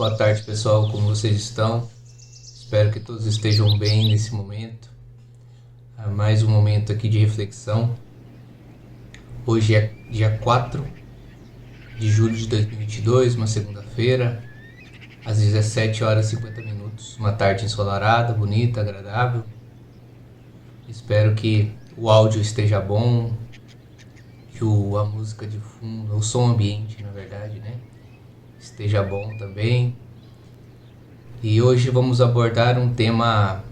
Boa tarde, pessoal, como vocês estão? Espero que todos estejam bem nesse momento. Mais um momento aqui de reflexão. Hoje é dia 4 de julho de 2022, uma segunda-feira, às 17 horas e 50 minutos. Uma tarde ensolarada, bonita, agradável. Espero que o áudio esteja bom, que a música de fundo, o som ambiente, na verdade, né? Esteja bom também. E hoje vamos abordar um tema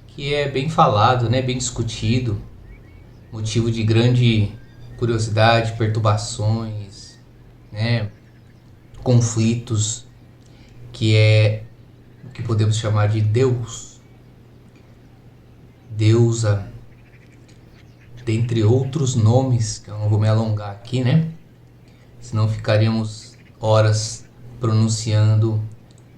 que é bem falado, né? Bem discutido, motivo de grande curiosidade, perturbações, né? Conflitos, que é o que podemos chamar de Deus, deusa, dentre outros nomes, que eu não vou me alongar aqui, né? Senão ficaríamos horas pronunciando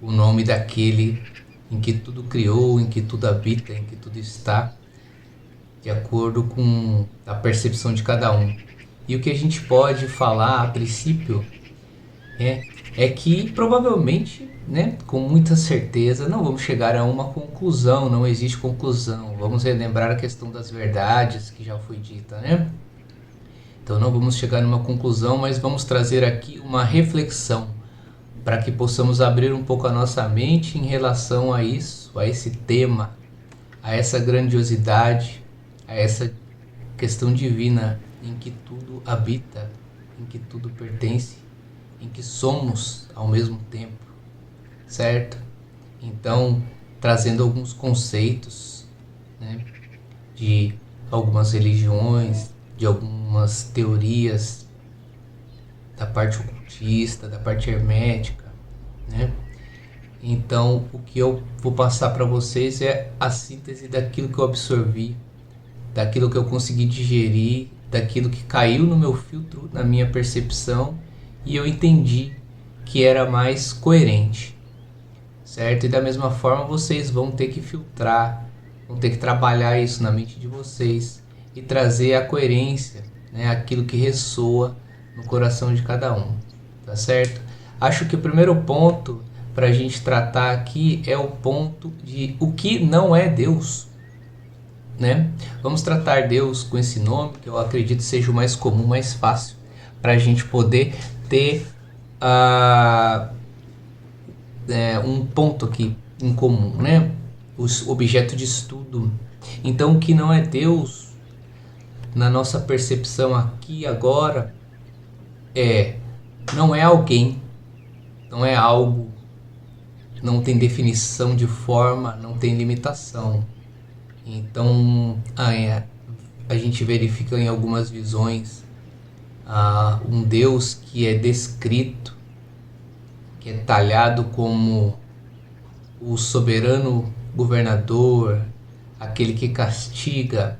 o nome daquele em que tudo criou, em que tudo habita, em que tudo está, de acordo com a percepção de cada um. E o que a gente pode falar a princípio é que provavelmente, né, com muita certeza, não vamos chegar a uma conclusão, não existe conclusão. Vamos relembrar a questão das verdades que já foi dita, né? Então não vamos chegar numa conclusão, mas vamos trazer aqui uma reflexão para que possamos abrir um pouco a nossa mente em relação a isso, a esse tema, a essa grandiosidade, a essa questão divina em que tudo habita, em que tudo pertence, em que somos ao mesmo tempo, certo? Então, trazendo alguns conceitos, né, de algumas religiões, de algumas teorias da parte ocultista, da parte hermética, né? Então, o que eu vou passar para vocês é a síntese daquilo que eu absorvi, daquilo que eu consegui digerir, daquilo que caiu no meu filtro, na minha percepção, e eu entendi que era mais coerente, certo? E da mesma forma vocês vão ter que filtrar, vão ter que trabalhar isso na mente de vocês e trazer a coerência, né? Aquilo que ressoa no coração de cada um, tá certo? Acho que o primeiro ponto para a gente tratar aqui é o ponto de o que não é Deus, né? Vamos tratar Deus com esse nome, que eu acredito seja o mais comum, mais fácil, para a gente poder ter um ponto aqui em comum, né? Os objeto de estudo. Então, o que não é Deus, na nossa percepção aqui e agora, não é alguém, não é algo, não tem definição de forma, não tem limitação. Então a gente verifica em algumas visões um Deus que é descrito, que é talhado como o soberano governador, aquele que castiga,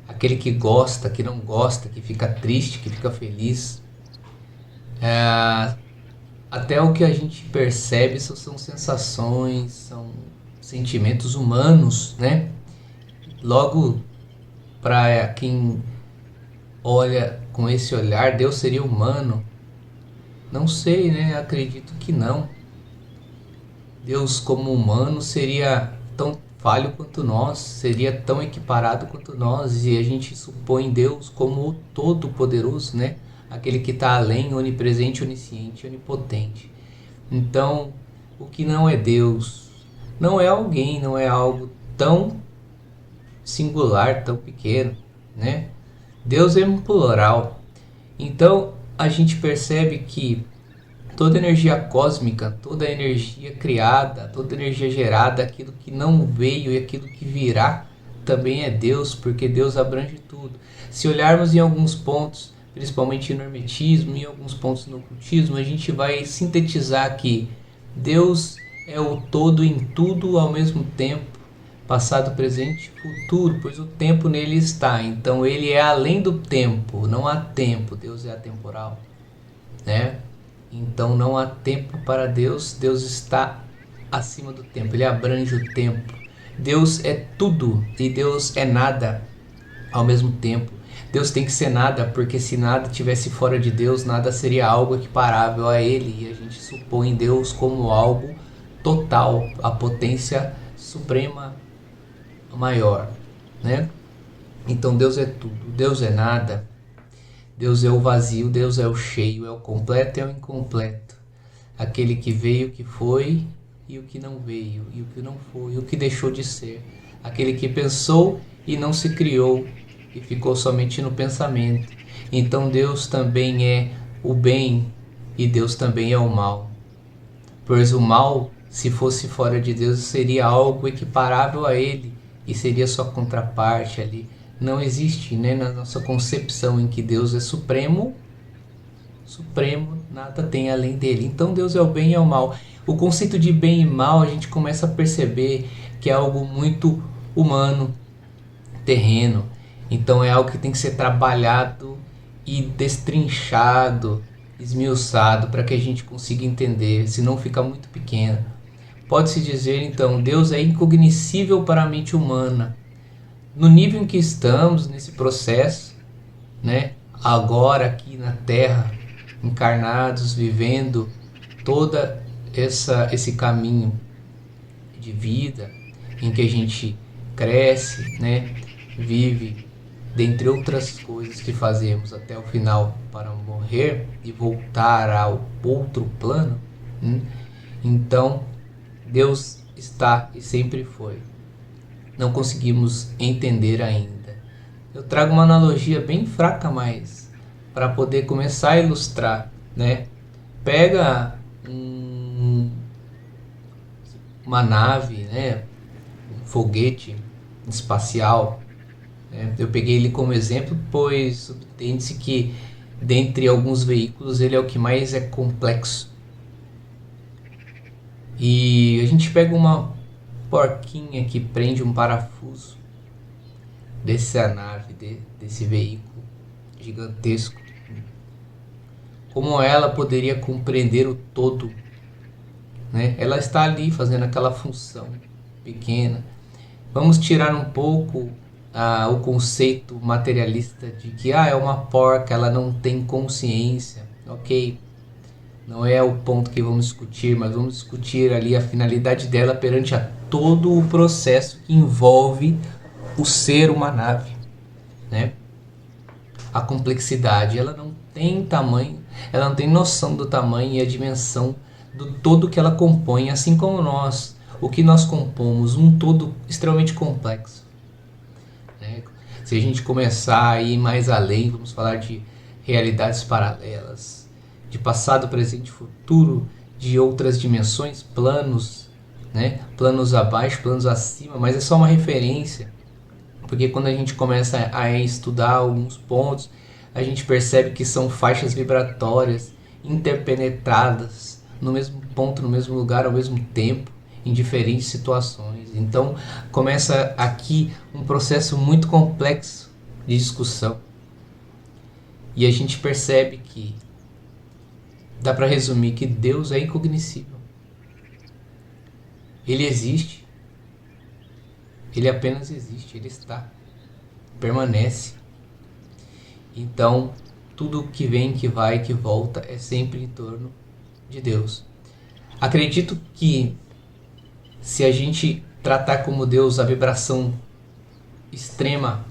aquele que gosta, que não gosta, que fica triste, que fica feliz. Até o que a gente percebe são sensações, são sentimentos humanos, né? Logo, para quem olha com esse olhar, Deus seria humano? Não sei, né? Acredito que não. Deus como humano seria tão falho quanto nós, seria tão equiparado quanto nós, e a gente supõe Deus como o Todo-Poderoso, né? Aquele que está além, onipresente, onisciente, onipotente. Então, o que não é Deus, não é alguém, não é algo tão singular, tão pequeno, né? Deus é um plural. Então, a gente percebe que toda energia cósmica, toda energia criada, toda energia gerada, aquilo que não veio e aquilo que virá, também é Deus, porque Deus abrange tudo. Se olharmos em alguns pontos, principalmente no hermetismo e em alguns pontos no ocultismo, a gente vai sintetizar que Deus é o todo em tudo ao mesmo tempo, passado, presente e futuro, pois o tempo nele está. Então ele é além do tempo, não há tempo, Deus é atemporal, né? Então não há tempo para Deus, Deus está acima do tempo, ele abrange o tempo. Deus é tudo e Deus é nada ao mesmo tempo. Deus tem que ser nada, porque se nada tivesse fora de Deus, nada seria algo equiparável a Ele. E a gente supõe Deus como algo total, a potência suprema maior, né? Então Deus é tudo, Deus é nada, Deus é o vazio, Deus é o cheio, é o completo e é o incompleto. Aquele que veio, o que foi e o que não veio, e o que não foi, e o que deixou de ser. Aquele que pensou e não se criou, e ficou somente no pensamento. Então Deus também é o bem e Deus também é o mal. Pois o mal, se fosse fora de Deus, seria algo equiparável a Ele e seria sua contraparte ali. Não existe, né, na nossa concepção em que Deus é supremo, nada tem além dele. Então Deus é o bem e é o mal. O conceito de bem e mal a gente começa a perceber que é algo muito humano, terreno. Então é algo que tem que ser trabalhado e destrinchado, esmiuçado para que a gente consiga entender, senão fica muito pequeno. Pode-se dizer então, Deus é incognoscível para a mente humana. No nível em que estamos nesse processo, né? Agora aqui na Terra, encarnados, vivendo toda esse caminho de vida em que a gente cresce, né? Vive, dentre outras coisas que fazemos até o final para morrer e voltar ao outro plano. Então Deus está e sempre foi. Não conseguimos entender ainda. Eu trago uma analogia bem fraca, mas para poder começar a ilustrar, né? Pega uma nave, né? Um foguete espacial. Né? Eu peguei ele como exemplo, pois entende-se que dentre alguns veículos ele é o que mais é complexo. E a gente pega uma porquinha que prende um parafuso dessa nave, desse veículo gigantesco. Como ela poderia compreender o todo, né? Ela está ali fazendo aquela função pequena. Vamos tirar um pouco o conceito materialista de que é uma porca, ela não tem consciência. Ok, não é o ponto que vamos discutir, mas vamos discutir ali a finalidade dela perante a todo o processo que envolve o ser uma nave, né? A complexidade, ela não tem tamanho, ela não tem noção do tamanho e a dimensão do todo que ela compõe, assim como nós, o que nós compomos, um todo extremamente complexo, né? Se a gente começar a ir mais além, vamos falar de realidades paralelas, de passado, presente e futuro, de outras dimensões, planos, né? Planos abaixo, planos acima, mas é só uma referência, porque quando a gente começa a estudar alguns pontos, a gente percebe que são faixas vibratórias interpenetradas no mesmo ponto, no mesmo lugar, ao mesmo tempo, em diferentes situações. Então começa aqui um processo muito complexo de discussão, e a gente percebe que dá para resumir que Deus é incognoscível. Ele existe. Ele apenas existe. Ele está. Permanece. Então, tudo que vem, que vai, que volta é sempre em torno de Deus. Acredito que se a gente tratar como Deus a vibração extrema,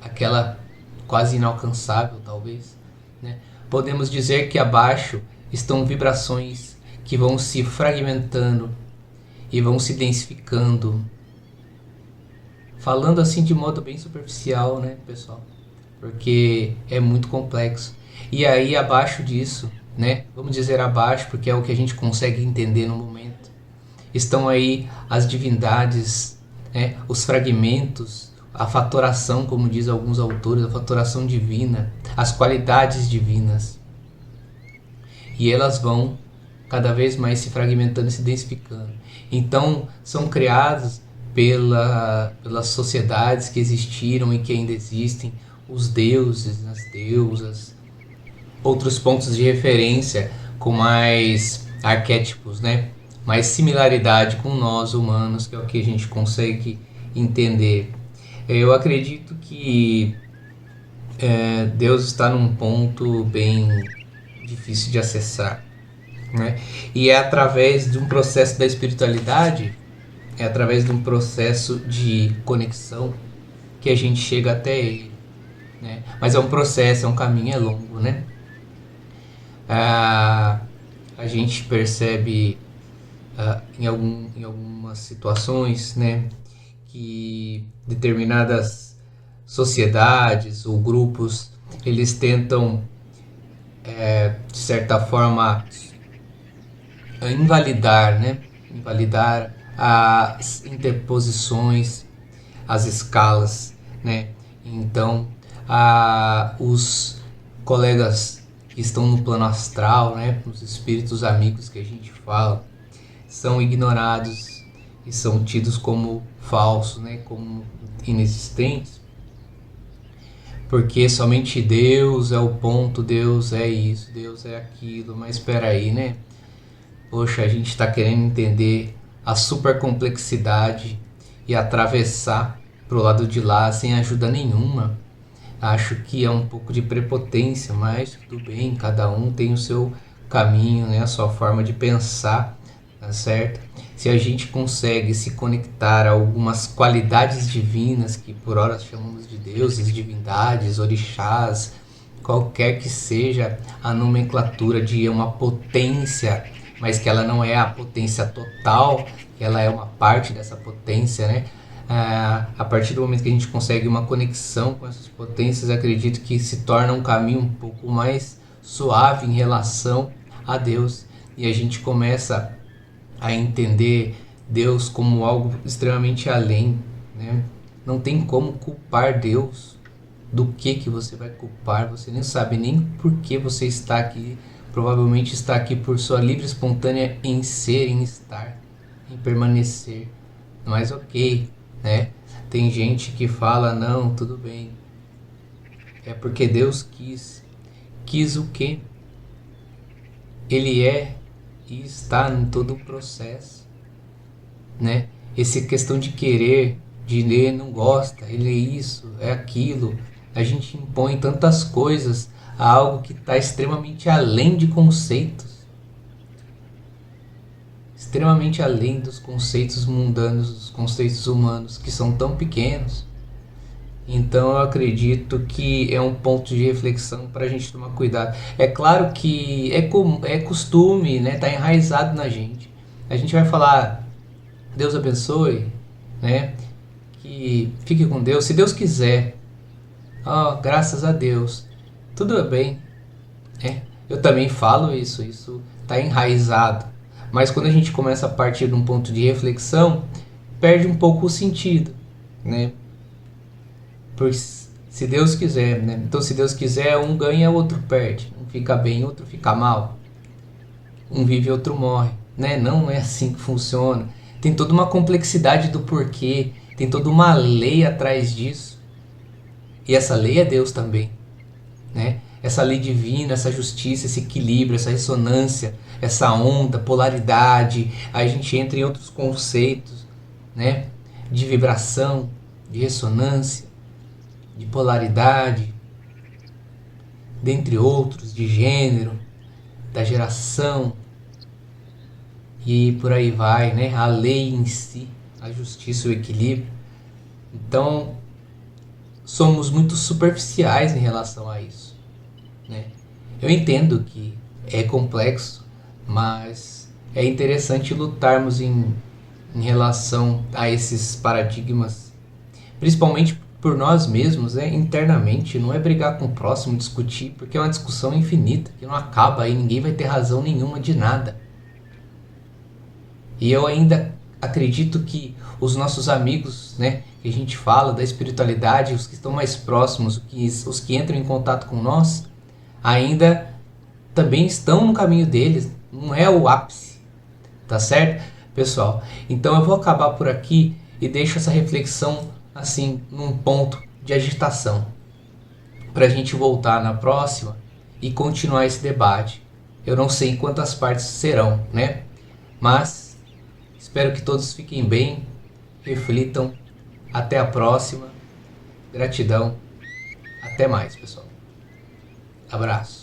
aquela quase inalcançável talvez, né? Podemos dizer que abaixo estão vibrações que vão se fragmentando e vão se densificando. Falando assim de modo bem superficial, né, pessoal? Porque é muito complexo. E aí abaixo disso, né, vamos dizer abaixo porque é o que a gente consegue entender no momento, estão aí as divindades, né, os fragmentos, a fatoração, como diz alguns autores, a fatoração divina, as qualidades divinas. E elas vão cada vez mais se fragmentando e se densificando. Então são criados pelas sociedades que existiram e que ainda existem, os deuses, as deusas, outros pontos de referência com mais arquétipos, né? Mais similaridade com nós humanos, que é o que a gente consegue entender. Eu acredito que Deus está num ponto bem difícil de acessar, né? E é através de um processo da espiritualidade, é através de um processo de conexão que a gente chega até Ele, né? Mas é um processo, é um caminho, é longo, né? Ah, a gente percebe em algumas situações, né, que determinadas sociedades ou grupos eles tentam de certa forma invalidar, né, invalidar as interposições, as escalas, né. Então, os colegas que estão no plano astral, né, os espíritos amigos que a gente fala, são ignorados e são tidos como falsos, né, como inexistentes, porque somente Deus é o ponto, Deus é isso, Deus é aquilo. Mas espera aí, né? Poxa, a gente está querendo entender a super complexidade e atravessar pro lado de lá sem ajuda nenhuma. Acho que é um pouco de prepotência, mas tudo bem, cada um tem o seu caminho, né, a sua forma de pensar, tá certo? Se a gente consegue se conectar a algumas qualidades divinas, que por horas chamamos de deuses, divindades, orixás, qualquer que seja a nomenclatura de uma potência, mas que ela não é a potência total, que ela é uma parte dessa potência, né? A partir do momento que a gente consegue uma conexão com essas potências, acredito que se torna um caminho um pouco mais suave em relação a Deus, e a gente começa a entender Deus como algo extremamente além, né? Não tem como culpar Deus. Do que você vai culpar? Você nem sabe nem por que você está aqui. Provavelmente está aqui por sua livre espontânea em ser, em estar, em permanecer. Mas ok, né? Tem gente que fala, não, tudo bem, é porque Deus quis. Quis o quê? Ele é e está em todo o processo, né? Essa questão de querer, de ler, não gosta, ele é isso, é aquilo. A gente impõe tantas coisas a algo que está extremamente além de conceitos, extremamente além dos conceitos mundanos, dos conceitos humanos, que são tão pequenos. Então eu acredito que é um ponto de reflexão para a gente tomar cuidado. É claro que é costume, né? Tá enraizado na gente. A gente vai falar, Deus abençoe, né? Que fique com Deus, se Deus quiser. Oh, graças a Deus. Tudo bem, né? Eu também falo isso tá enraizado. Mas quando a gente começa a partir de um ponto de reflexão, perde um pouco o sentido, né? Pois se Deus quiser, né? Então se Deus quiser, um ganha, o outro perde. Um fica bem, outro fica mal. Um vive, outro morre, né? Não é assim que funciona. Tem toda uma complexidade do porquê, tem toda uma lei atrás disso. E essa lei é Deus também, né? Essa lei divina, essa justiça, esse equilíbrio, essa ressonância, essa onda, polaridade. Aí a gente entra em outros conceitos, né? De vibração, de ressonância, de polaridade, dentre outros, de gênero, da geração, e por aí vai, né? A lei em si, a justiça, o equilíbrio. Então, somos muito superficiais em relação a isso, né? Eu entendo que é complexo, mas é interessante lutarmos em relação a esses paradigmas, principalmente por nós mesmos, né, internamente. Não é brigar com o próximo, discutir, porque é uma discussão infinita, que não acaba e ninguém vai ter razão nenhuma de nada. E eu ainda acredito que os nossos amigos, né, que a gente fala da espiritualidade, os que estão mais próximos, os que entram em contato com nós, ainda também estão no caminho deles, não é o ápice, tá certo, pessoal? Então eu vou acabar por aqui e deixo essa reflexão assim num ponto de agitação, para a gente voltar na próxima e continuar esse debate. Eu não sei em quantas partes serão, né? Mas espero que todos fiquem bem, reflitam. Até a próxima Gratidão. Até mais, pessoal. Abraço.